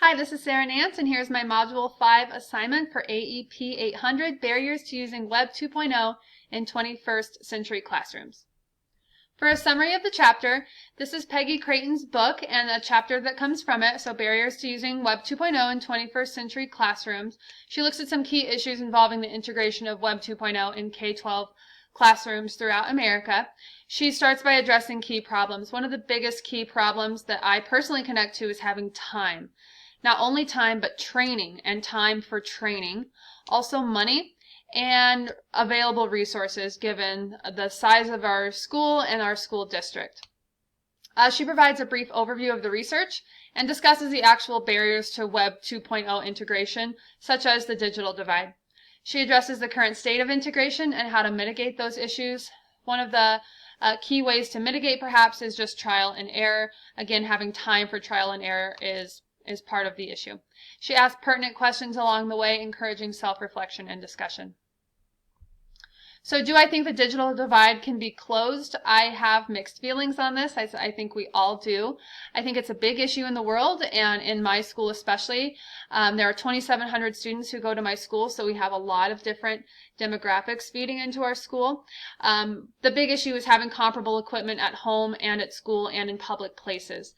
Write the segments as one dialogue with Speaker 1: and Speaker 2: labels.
Speaker 1: Hi, this is Sarah Nance, and here's my Module 5 assignment for AEP 800, Barriers to Using Web 2.0 in 21st Century Classrooms. For a summary of the chapter, this is Peggy Creighton's book and a chapter that comes from it, so Barriers to Using Web 2.0 in 21st Century Classrooms. She looks at some key issues involving the integration of Web 2.0 in K-12 classrooms throughout America. She starts by addressing key problems. One of the biggest key problems that I personally connect to is having time. Not only time, but training and time for training. Also money and available resources given the size of our school and our school district. She provides a brief overview of the research and discusses the actual barriers to Web 2.0 integration, such as the digital divide. She addresses the current state of integration and how to mitigate those issues. One of the key ways to mitigate perhaps is just trial and error. Again, having time for trial and error is part of the issue. She asks pertinent questions along the way, encouraging self-reflection and discussion. So do I think the digital divide can be closed? I have mixed feelings on this. I think we all do. I think it's a big issue in the world and in my school especially. There are 2,700 students who go to my school, so we have a lot of different demographics feeding into our school. The big issue is having comparable equipment at home and at school and in public places.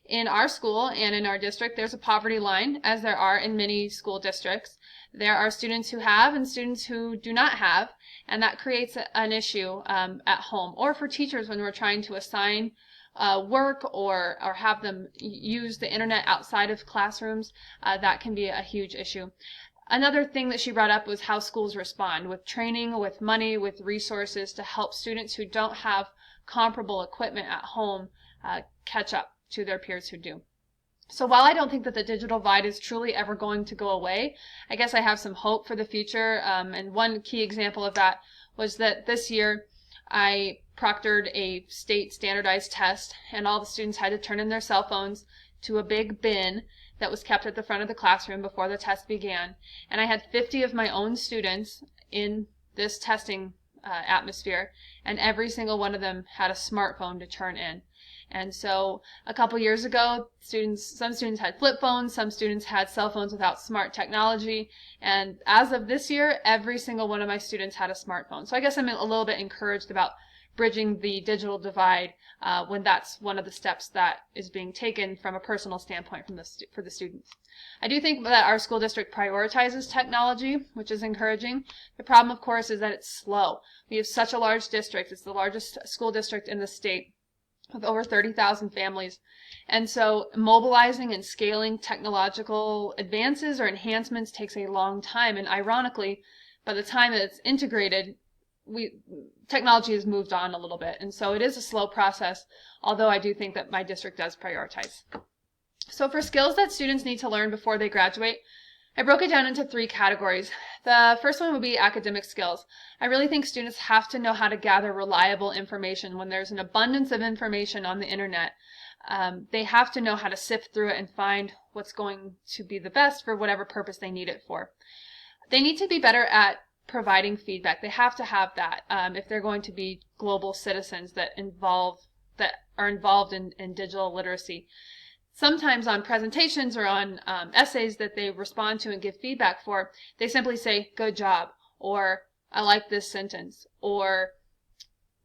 Speaker 1: In our school and in our district, there's a poverty line, as there are in many school districts. There are students who have and students who do not have, and that creates an issue at home or for teachers when we're trying to assign work or have them use the internet outside of classrooms. That can be a huge issue. Another thing that she brought up was how schools respond with training, with money, with resources to help students who don't have comparable equipment at home catch up to their peers who do. So while I don't think that the digital divide is truly ever going to go away, I guess I have some hope for the future. And one key example of that was that this year I proctored a state standardized test, and all the students had to turn in their cell phones to a big bin that was kept at the front of the classroom before the test began. And I had 50 of my own students in this testing atmosphere, and every single one of them had a smartphone to turn in. And so a couple years ago, some students had flip phones, some students had cell phones without smart technology, and as of this year, every single one of my students had a smartphone. So I guess I'm a little bit encouraged about bridging the digital divide when that's one of the steps that is being taken from a personal standpoint for the students. I do think that our school district prioritizes technology, which is encouraging. The problem, of course, is that it's slow. We have such a large district. It's the largest school district in the state, with over 30,000 families. And so mobilizing and scaling technological advances or enhancements takes a long time. And ironically, by the time that it's integrated, technology has moved on a little bit. And so it is a slow process, although I do think that my district does prioritize. So for skills that students need to learn before they graduate, I broke it down into 3 categories. The first one would be academic skills. I really think students have to know how to gather reliable information. When there's an abundance of information on the internet, they have to know how to sift through it and find what's going to be the best for whatever purpose they need it for. They need to be better at providing feedback. They have to have that if they're going to be global citizens that are involved in digital literacy. Sometimes on presentations or on essays that they respond to and give feedback for, they simply say, "Good job," or "I like this sentence," or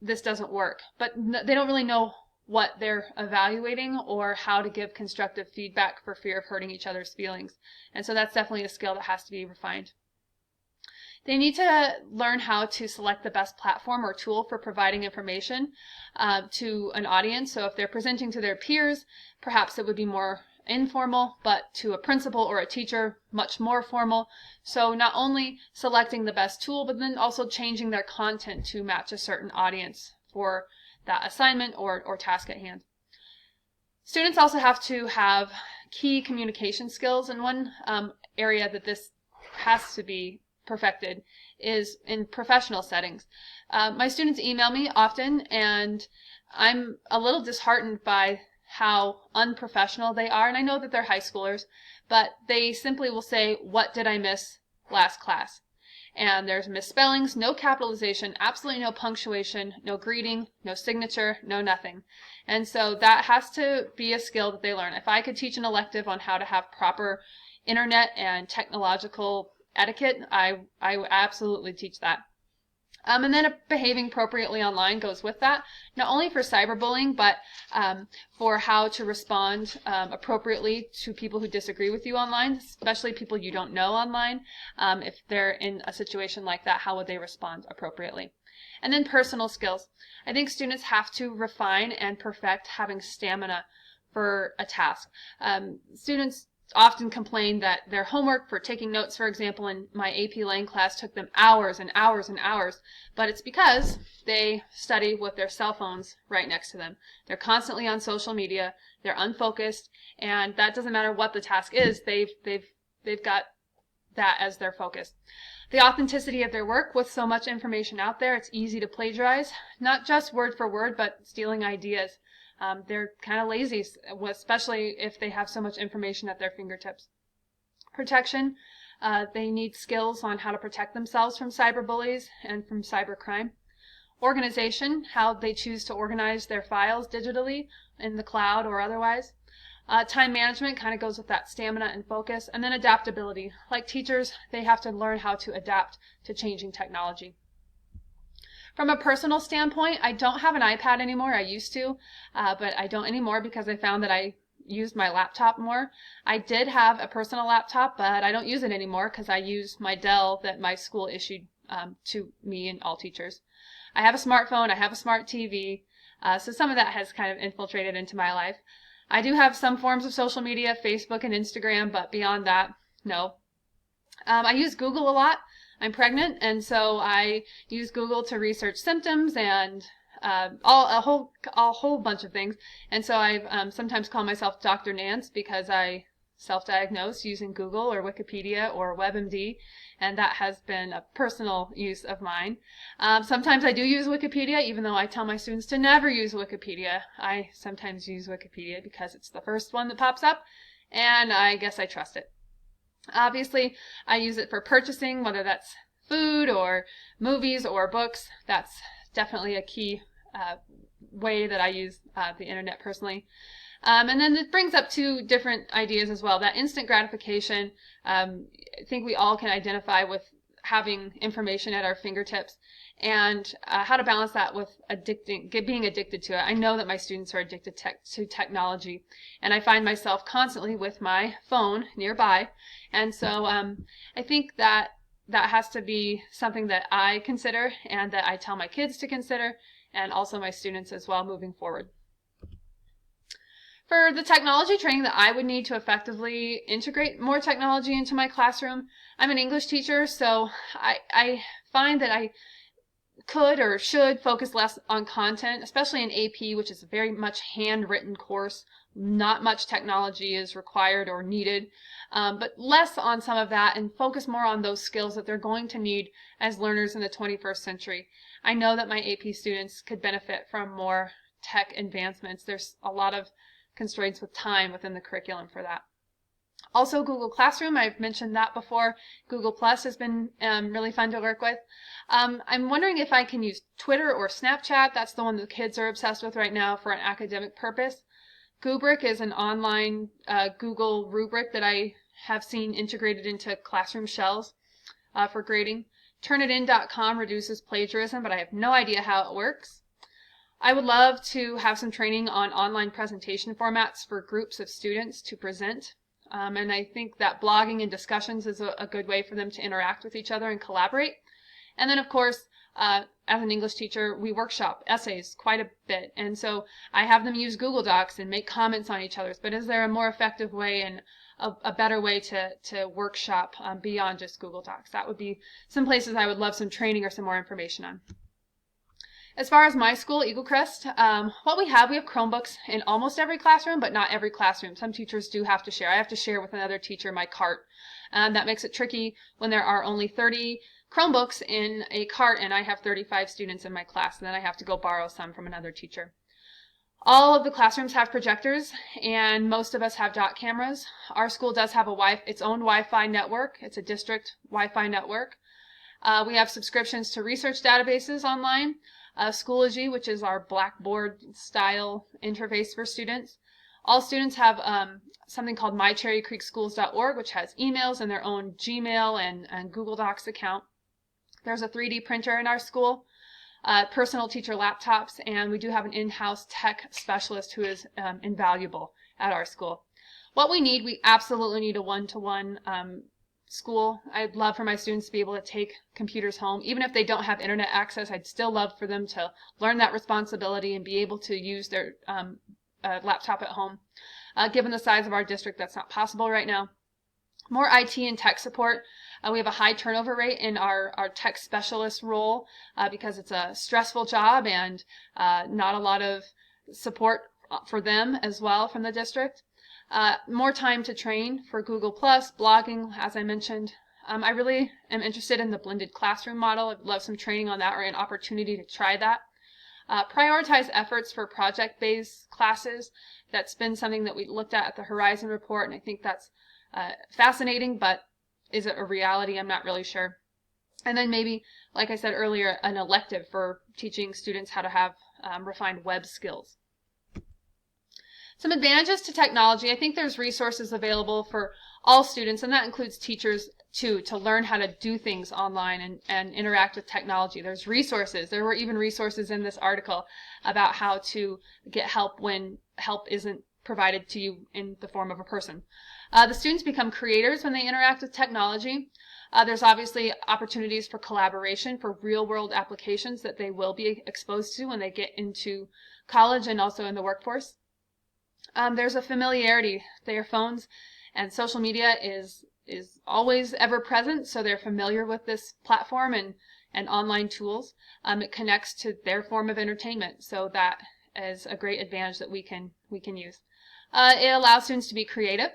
Speaker 1: "This doesn't work." But they don't really know what they're evaluating or how to give constructive feedback for fear of hurting each other's feelings. And so that's definitely a skill that has to be refined. They need to learn how to select the best platform or tool for providing information to an audience. So if they're presenting to their peers, perhaps it would be more informal, but to a principal or a teacher, much more formal. So not only selecting the best tool, but then also changing their content to match a certain audience for that assignment or task at hand. Students also have to have key communication skills, and one area that this has to be perfected is in professional settings. My students email me often, and I'm a little disheartened by how unprofessional they are. And I know that they're high schoolers, but they simply will say, "What did I miss last class?" and there's misspellings, no capitalization, absolutely no punctuation, no greeting, no signature, no nothing. And so that has to be a skill that they learn. If I could teach an elective on how to have proper internet and technological etiquette, I would absolutely teach that. And then behaving appropriately online goes with that, not only for cyberbullying, but for how to respond appropriately to people who disagree with you online, especially people you don't know online. If they're in a situation like that, how would they respond appropriately? And then personal skills. I think students have to refine and perfect having stamina for a task. Students often complain that their homework for taking notes, for example, in my AP Lang class took them hours and hours and hours, but it's because they study with their cell phones right next to them. They're constantly on social media, they're unfocused, and that doesn't matter what the task is, they've got that as their focus. The authenticity of their work, with so much information out there, it's easy to plagiarize, not just word for word, but stealing ideas. They're kind of lazy, especially if they have so much information at their fingertips. Protection, they need skills on how to protect themselves from cyberbullies and from cybercrime. Organization, how they choose to organize their files digitally in the cloud or otherwise. Time management kind of goes with that stamina and focus. And then adaptability. Like teachers, they have to learn how to adapt to changing technology. From a personal standpoint, I don't have an iPad anymore. I used to, but I don't anymore because I found that I used my laptop more. I did have a personal laptop, but I don't use it anymore because I use my Dell that my school issued to me and all teachers. I have a smartphone. I have a smart TV. So some of that has kind of infiltrated into my life. I do have some forms of social media, Facebook and Instagram, but beyond that, no. I use Google a lot. I'm pregnant, and so I use Google to research symptoms and a whole bunch of things. And so I sometimes call myself Dr. Nance because I self-diagnose using Google or Wikipedia or WebMD, and that has been a personal use of mine. Sometimes I do use Wikipedia, even though I tell my students to never use Wikipedia. I sometimes use Wikipedia because it's the first one that pops up, and I guess I trust it. Obviously, I use it for purchasing, whether that's food or movies or books. That's definitely a key way that I use the internet personally. And then it brings up two different ideas as well. That instant gratification, I think we all can identify with having information at our fingertips, and how to balance that with being addicted to it. I know that my students are addicted to technology, and I find myself constantly with my phone nearby, and so I think that has to be something that I consider and that I tell my kids to consider, and also my students as well moving forward. For the technology training that I would need to effectively integrate more technology into my classroom, I'm an English teacher, so I find that I could or should focus less on content, especially in AP, which is a very much handwritten course. Not much technology is required or needed, but less on some of that and focus more on those skills that they're going to need as learners in the 21st century. I know that my AP students could benefit from more tech advancements. There's a lot of constraints with time within the curriculum for that. Also, Google Classroom, I've mentioned that before. Google Plus has been really fun to work with. I'm wondering if I can use Twitter or Snapchat. That's the one the kids are obsessed with right now for an academic purpose. Gubrick is an online Google rubric that I have seen integrated into classroom shells for grading. Turnitin.com reduces plagiarism, but I have no idea how it works. I would love to have some training on online presentation formats for groups of students to present. And I think that blogging and discussions is a good way for them to interact with each other and collaborate. And then, of course, as an English teacher, we workshop essays quite a bit. And so I have them use Google Docs and make comments on each other's. But is there a more effective way and a better way to workshop beyond just Google Docs? That would be some places I would love some training or some more information on. As far as my school, Eagle Crest, what we have Chromebooks in almost every classroom, but not every classroom. Some teachers do have to share. I have to share with another teacher my cart. That makes it tricky when there are only 30 Chromebooks in a cart and I have 35 students in my class, and then I have to go borrow some from another teacher. All of the classrooms have projectors, and most of us have dot cameras. Our school does have its own Wi-Fi network. It's a district Wi-Fi network. We have subscriptions to research databases online, Schoology, which is our Blackboard-style interface for students. All students have something called mycherrycreekschools.org, which has emails and their own Gmail and Google Docs account. There's a 3D printer in our school, personal teacher laptops, and we do have an in-house tech specialist who is invaluable at our school. What we absolutely need a one-to-one school. I'd love for my students to be able to take computers home. Even if they don't have internet access, I'd still love for them to learn that responsibility and be able to use their laptop at home. Given the size of our district, that's not possible right now. More IT and tech support. We have a high turnover rate in our tech specialist role because it's a stressful job and not a lot of support for them as well from the district. More time to train for Google+, blogging, as I mentioned. I really am interested in the blended classroom model. I'd love some training on that or an opportunity to try that. Prioritize efforts for project-based classes. That's been something that we looked at the Horizon report, and I think that's fascinating, but is it a reality? I'm not really sure. And then maybe, like I said earlier, an elective for teaching students how to have refined web skills. Some advantages to technology. I think there's resources available for all students, and that includes teachers too, to learn how to do things online and interact with technology. There's resources. There were even resources in this article about how to get help when help isn't provided to you in the form of a person. The students become creators when they interact with technology. There's obviously opportunities for collaboration for real-world applications that they will be exposed to when they get into college and also in the workforce. There's a familiarity. Their phones and social media is always ever present, so they're familiar with this platform and online tools. It connects to their form of entertainment, so that is a great advantage that we can use. It allows students to be creative.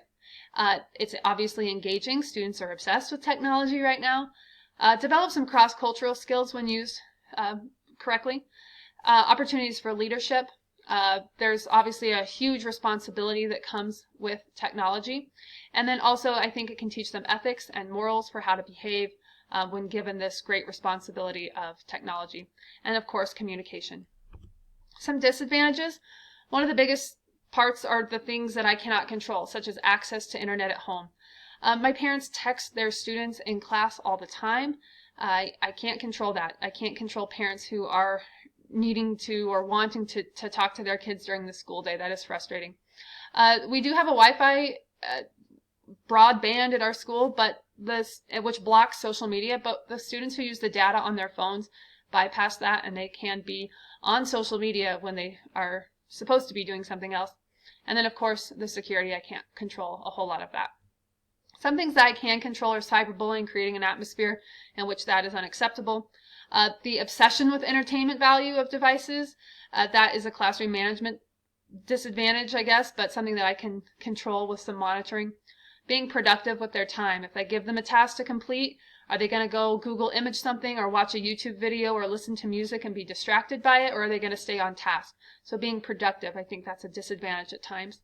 Speaker 1: It's obviously engaging. Students are obsessed with technology right now. Develop some cross-cultural skills when used correctly. Opportunities for leadership. There's obviously a huge responsibility that comes with technology. And then also I think it can teach them ethics and morals for how to behave when given this great responsibility of technology. And of course, communication. Some disadvantages. One of the biggest parts are the things that I cannot control, such as access to internet at home. My parents text their students in class all the time. I can't control that. I can't control parents who are needing to or wanting to talk to their kids during the school day. That is frustrating. We do have a Wi-Fi broadband at our school, but which blocks social media, but the students who use the data on their phones bypass that, and they can be on social media when they are supposed to be doing something else. And then of course the security, I can't control a whole lot of that. Some things that I can control are cyberbullying, creating an atmosphere in which that is unacceptable. The obsession with entertainment value of devices, that is a classroom management disadvantage, I guess, but something that I can control with some monitoring. Being productive with their time. If I give them a task to complete, are they going to go Google image something or watch a YouTube video or listen to music and be distracted by it, or are they going to stay on task? So being productive, I think that's a disadvantage at times.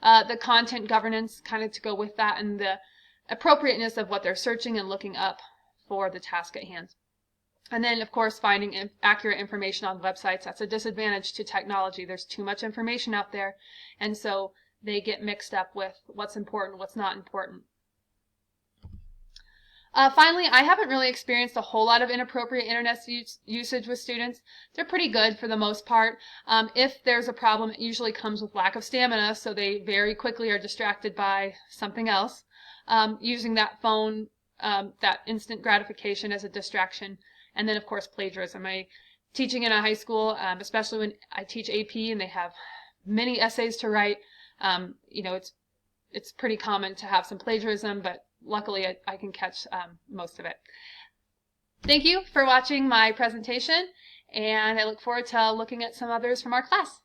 Speaker 1: The content governance, kind of to go with that, and the appropriateness of what they're searching and looking up for the task at hand. And then, of course, finding accurate information on websites. That's a disadvantage to technology. There's too much information out there, and so they get mixed up with what's important, what's not important. Finally, I haven't really experienced a whole lot of inappropriate internet usage with students. They're pretty good for the most part. If there's a problem, it usually comes with lack of stamina, so they very quickly are distracted by something else. Using that phone, that instant gratification as a distraction. And then, of course, plagiarism. I'm teaching in a high school, especially when I teach AP and they have many essays to write. You know, it's pretty common to have some plagiarism, but luckily I can catch most of it. Thank you for watching my presentation, and I look forward to looking at some others from our class.